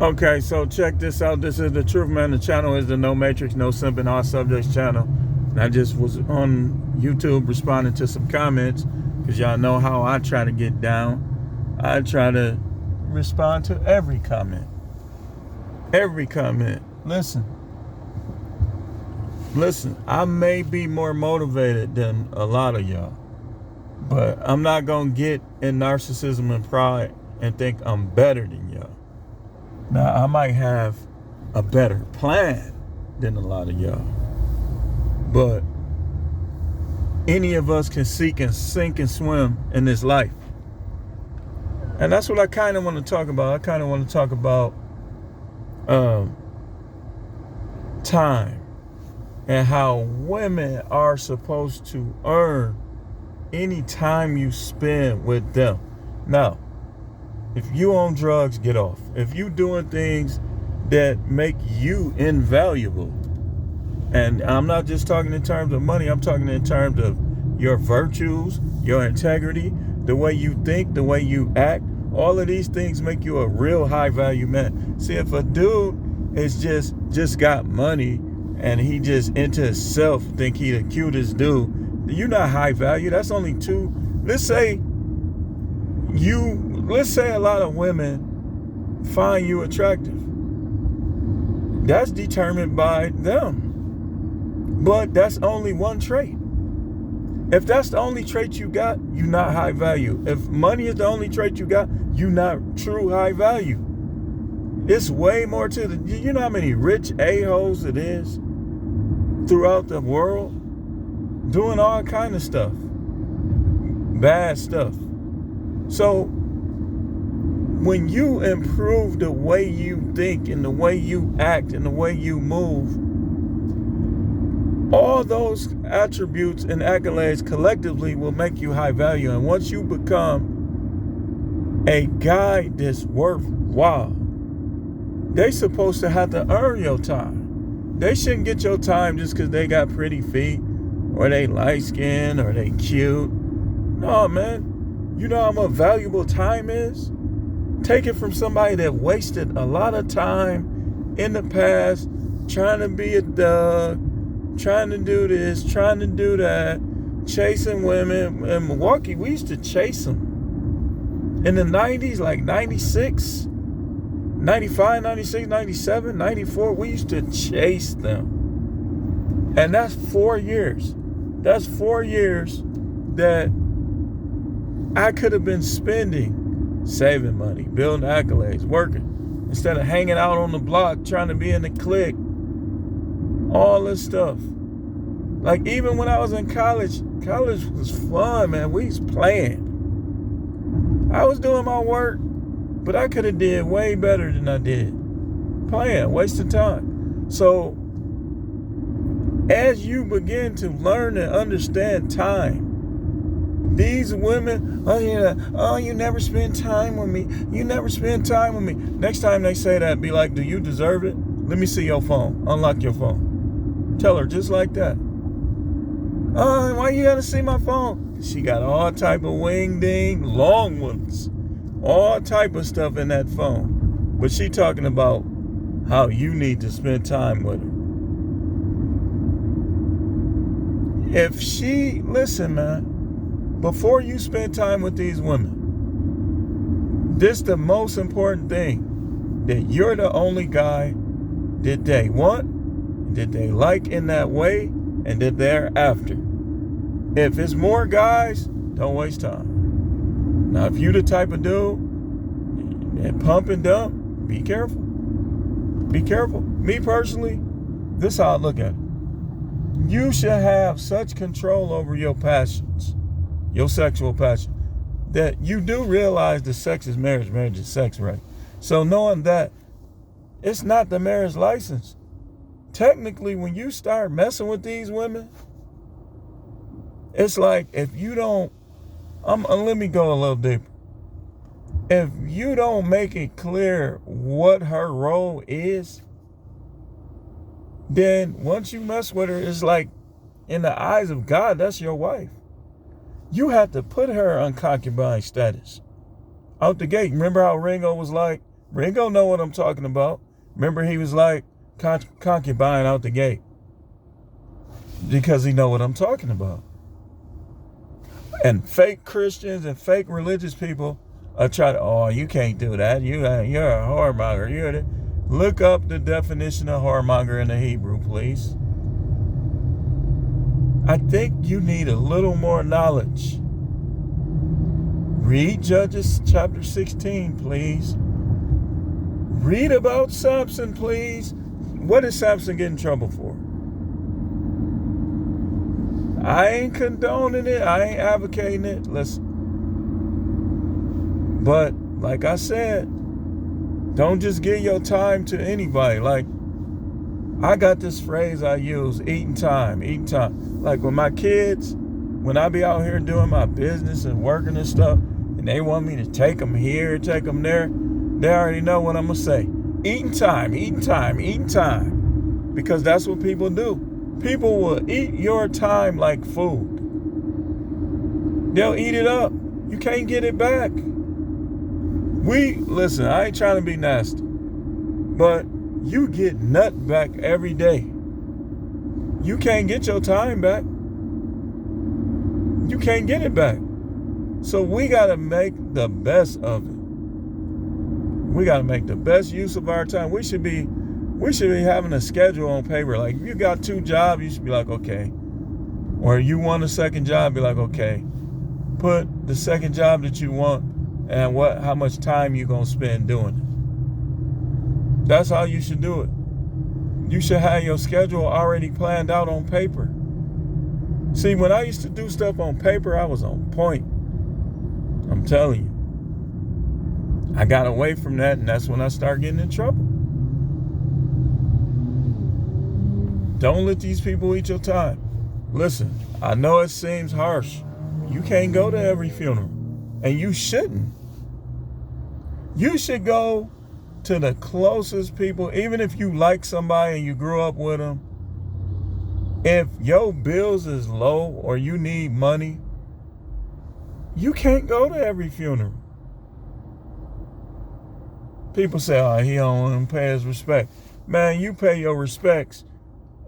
Okay, so check this out. This is the Truth Man. The channel is the No Matrix, No Simping, All Subjects channel. And I just was on YouTube responding to some comments because y'all know how I try to get down. I try to respond to every comment. Every comment. Listen, I may be more motivated than a lot of y'all, but I'm not going to get in narcissism and pride and think I'm better than y'all. Now, I might have a better plan than a lot of y'all, but any of us can seek and sink and swim in this life. And that's what I kind of want to talk about. I kind of want to talk about time and how women are supposed to earn any time you spend with them. Now, if you on drugs, get off. If you doing things that make you invaluable, and I'm not just talking in terms of money, I'm talking in terms of your virtues, your integrity, the way you think, the way you act, all of these things make you a real high value man. See, if a dude is just got money and he just into himself, think he the cutest dude, you're not high value. That's only two. Let's say a lot of women find you attractive. That's determined by them. But that's only one trait. If that's the only trait you got, you're not high value. If money is the only trait you got, you're not true high value. It's way more to the, you know how many rich a-holes it is throughout the world doing all kind of stuff, bad stuff. So when you improve the way you think and the way you act and the way you move, all those attributes and accolades collectively will make you high value. And once you become a guy that's worthwhile, they supposed to have to earn your time. They shouldn't get your time just because they got pretty feet or they light skinned or they cute. No, man. You know how much valuable time is? Take it from somebody that wasted a lot of time in the past trying to be a thug, trying to do this, trying to do that, chasing women. In Milwaukee, we used to chase them. In the 90s, like 96, 95, 96, 97, 94, we used to chase them. And that's 4 years. That's 4 years that I could have been spending saving money, building accolades, working, instead of hanging out on the block, trying to be in the clique, all this stuff. Like, even when I was in college was fun, man. We was playing. I was doing my work, but I could have did way better than I did. Playing, wasting time. So, as you begin to learn and understand time, these women, you never spend time with me. You never spend time with me. Next time they say that, be like, do you deserve it? Let me see your phone. Unlock your phone. Tell her just like that. Why you gotta see my phone? She got all type of wing ding, long ones. All type of stuff in that phone. But she talking about how you need to spend time with her. Listen, man. Before you spend time with these women, this is the most important thing, that you're the only guy that they want, that they like in that way, and that they're after. If it's more guys, don't waste time. Now, if you the type of dude that pump and dump, be careful. Be careful. Me personally, this is how I look at it. You should have such control over your passions, your sexual passion, that you do realize that sex is marriage, marriage is sex, right? So knowing that it's not the marriage license, technically when you start messing with these women, it's like, if you don't, let me go a little deeper. If you don't make it clear what her role is, then once you mess with her, it's like, in the eyes of God, that's your wife. You have to put her on concubine status out the gate. Remember how Ringo was like, Ringo know what I'm talking about. Remember, he was like concubine out the gate because he know what I'm talking about. And fake Christians and fake religious people are trying to, oh, you can't do that. You're a whoremonger. Look up the definition of whoremonger in the Hebrew, please. I think you need a little more knowledge. Read Judges chapter 16, please. Read about Samson, please. What did Samson get in trouble for? I ain't condoning it. I ain't advocating it. Listen. But like I said, don't just give your time to anybody. Like, I got this phrase I use, eating time. Like with my kids, when I be out here doing my business and working and stuff, and they want me to take them here, take them there, they already know what I'm going to say. Eating time. Because that's what people do. People will eat your time like food. They'll eat it up. You can't get it back. Listen, I ain't trying to be nasty, but you get nut back every day. You can't get your time back. You can't get it back. So we got to make the best of it. We got to make the best use of our time. We should be having a schedule on paper. Like, if you got 2 jobs, you should be like, okay. Or you want a second job, be like, okay. Put the second job that you want and how much time you gonna spend doing it. That's how you should do it. You should have your schedule already planned out on paper. See, when I used to do stuff on paper, I was on point. I'm telling you. I got away from that, and that's when I started getting in trouble. Don't let these people eat your time. Listen, I know it seems harsh. You can't go to every funeral, and you shouldn't. You should go to the closest people, even if you like somebody and you grew up with them. If your bills is low or you need money, you can't go to every funeral. People say, oh, he don't want to pay his respect. Man, you pay your respects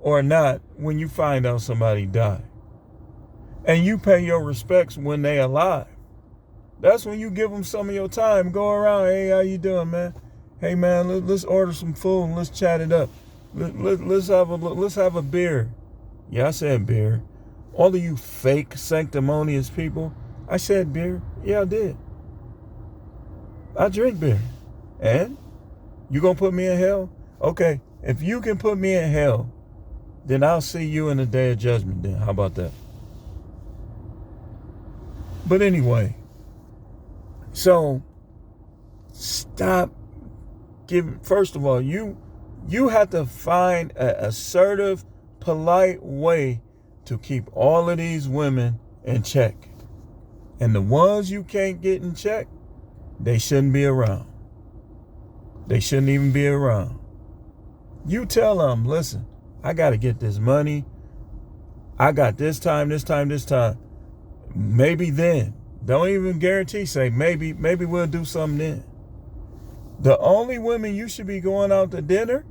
or not when you find out somebody died. And you pay your respects when they alive. That's when you give them some of your time. Go around, hey, how you doing, man? Hey, man, let's order some food and let's chat it up. Let's have a beer. Yeah, I said beer. All of you fake sanctimonious people, I said beer. Yeah, I did. I drink beer. And? You gonna put me in hell? Okay, if you can put me in hell, then I'll see you in the day of judgment then. How about that? But anyway, so stop giving. First of all, you have to find an assertive, polite way to keep all of these women in check. And the ones you can't get in check, they shouldn't be around. They shouldn't even be around. You tell them, listen, I got to get this money. I got this time. Maybe then. Don't even guarantee, say maybe we'll do something then. The only women you should be going out to dinner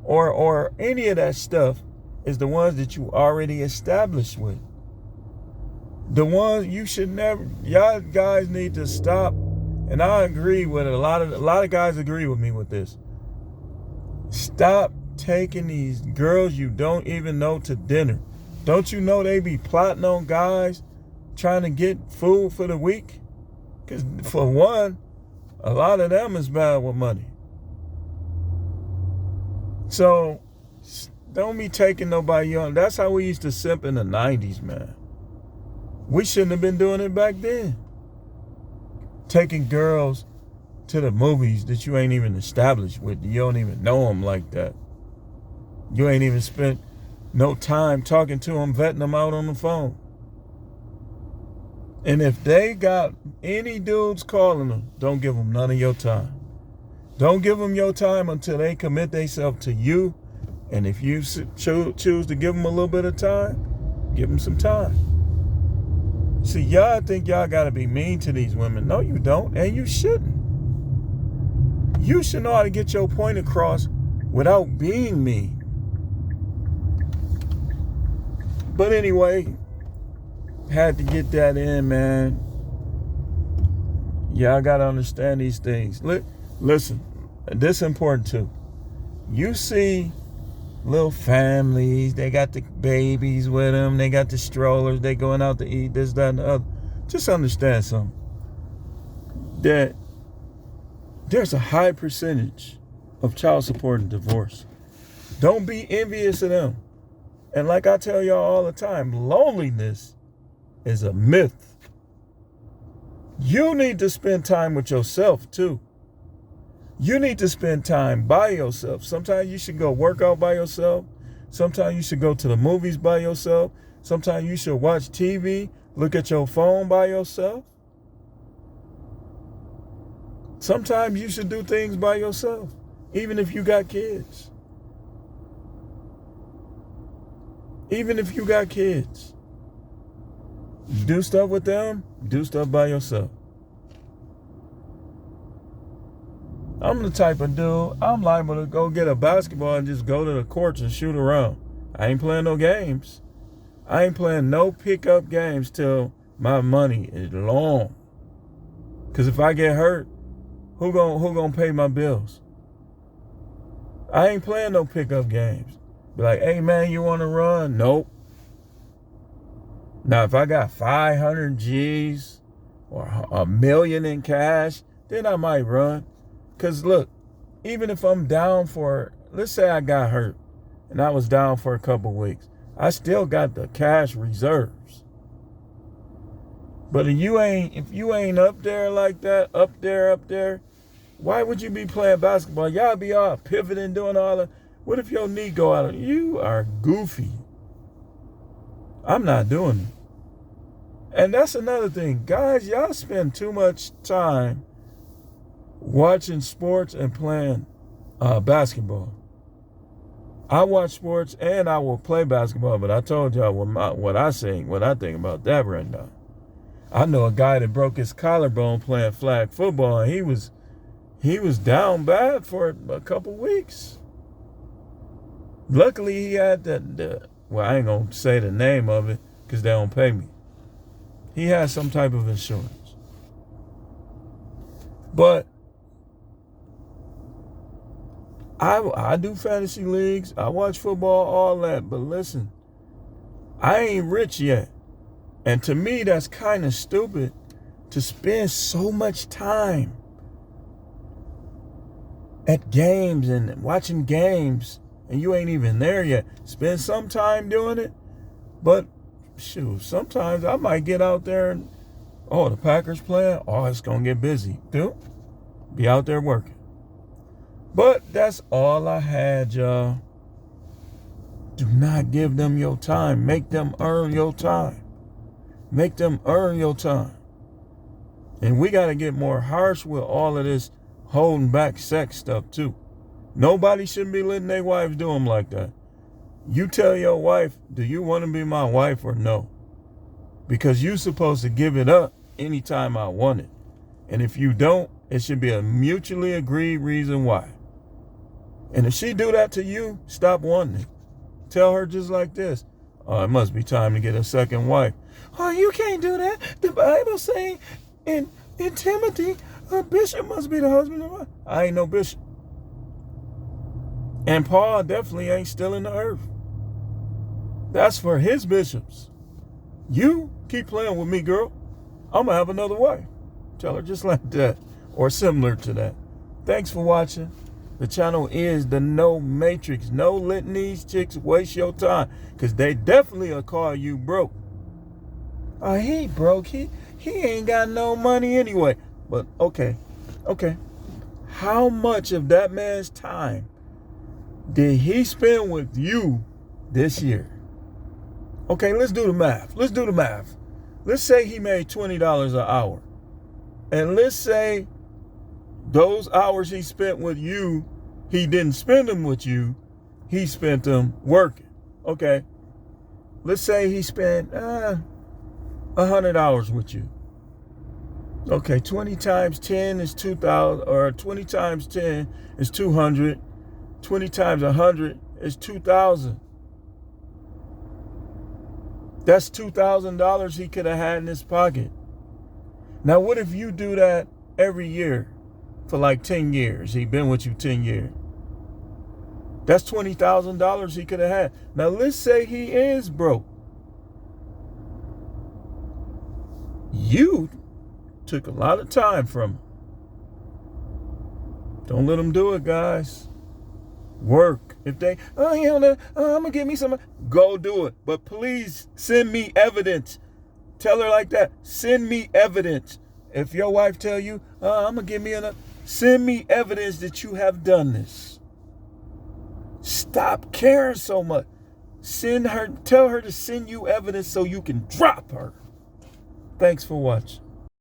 or any of that stuff is the ones that you already established with. The ones you should never, y'all guys need to stop. And I agree with it. A lot of guys agree with me with this. Stop taking these girls you don't even know to dinner. Don't you know they be plotting on guys trying to get food for the week? Because for one, a lot of them is bad with money. So don't be taking nobody on. That's how we used to simp in the 90s, man. We shouldn't have been doing it back then. Taking girls to the movies that you ain't even established with. You don't even know them like that. You ain't even spent no time talking to them, vetting them out on the phone. And if they got any dudes calling them, don't give them none of your time. Don't give them your time until they commit themselves to you. And if you choose to give them a little bit of time, give them some time. See, y'all think y'all got to be mean to these women. No, you don't, and you shouldn't. You should know how to get your point across without being me. But anyway, had to get that in, man. Yeah, I got to understand these things. Listen, this is important too. You see little families, they got the babies with them, they got the strollers, they going out to eat, this, that, and the other. Just understand something. That there's a high percentage of child support and divorce. Don't be envious of them. And like I tell y'all all the time, loneliness is a myth. You need to spend time with yourself too. You need to spend time by yourself. Sometimes you should go work out by yourself. Sometimes you should go to the movies by yourself. Sometimes you should watch TV, look at your phone by yourself. Sometimes you should do things by yourself, even if you got kids. Even if you got kids. Do stuff with them, do stuff by yourself. I'm the type of dude, I'm liable to go get a basketball and just go to the courts and shoot around. I ain't playing no games. I ain't playing no pickup games till my money is long. Because if I get hurt, who gonna pay my bills? I ain't playing no pickup games. Be like, hey man, you want to run? Nope. Now, if I got 500 G's or $1 million in cash, then I might run. Because look, even if I'm down for, let's say I got hurt and I was down for a couple weeks, I still got the cash reserves. But if you ain't up there like that, up there, why would you be playing basketball? Y'all be all pivoting, doing all that. What if your knee go out? You are goofy. I'm not doing it. And that's another thing. Guys, y'all spend too much time watching sports and playing basketball. I watch sports and I will play basketball, but I told y'all what I think about that right now. I know a guy that broke his collarbone playing flag football, and he was down bad for a couple weeks. Luckily, he had well, I ain't gonna say the name of it because they don't pay me. He has some type of insurance. But I do fantasy leagues. I watch football, all that. But listen, I ain't rich yet. And to me, that's kind of stupid to spend so much time at games and watching games and you ain't even there yet. Spend some time doing it. But shoot, sometimes I might get out there and, the Packers playing. Oh, it's going to get busy. Dude, be out there working. But that's all I had, y'all. Do not give them your time. Make them earn your time. Make them earn your time. And we got to get more harsh with all of this holding back sex stuff too. Nobody shouldn't be letting their wives do them like that. You tell your wife, do you want to be my wife or no? Because you're supposed to give it up anytime I want it. And if you don't, it should be a mutually agreed reason why. And if she do that to you, stop wanting it. Tell her just like this. Oh, it must be time to get a second wife. Oh, you can't do that. The Bible saying in Timothy, a bishop must be the husband of wife. I ain't no bishop. And Paul definitely ain't still in the earth. That's for his bishops. You keep playing with me, girl. I'm going to have another wife. Tell her just like that or similar to that. Thanks for watching. The channel is the No Matrix. No letting these chicks waste your time because they definitely will call you broke. Oh, he broke. He ain't got no money anyway. But okay. How much of that man's time did he spend with you this year? Okay, let's do the math. Let's say he made $20 an hour. And let's say those hours he spent with you, he didn't spend them with you. He spent them working. Okay. Let's say he spent 100 hours with you. Okay, 20 times 10 is 2,000, or 20 times 10 is 200. 20 times 100 is 2,000. That's $2,000 he could have had in his pocket. Now, what if you do that every year for like 10 years? He been with you 10 years. That's $20,000 he could have had. Now, let's say he is broke. You took a lot of time from him. Don't let him do it, guys. Work. If they, I'm gonna give me some, go do it. But please send me evidence. Tell her like that. Send me evidence. If your wife tell you, I'm gonna give me enough, send me evidence that you have done this. Stop caring so much. Tell her to send you evidence so you can drop her. Thanks for watching.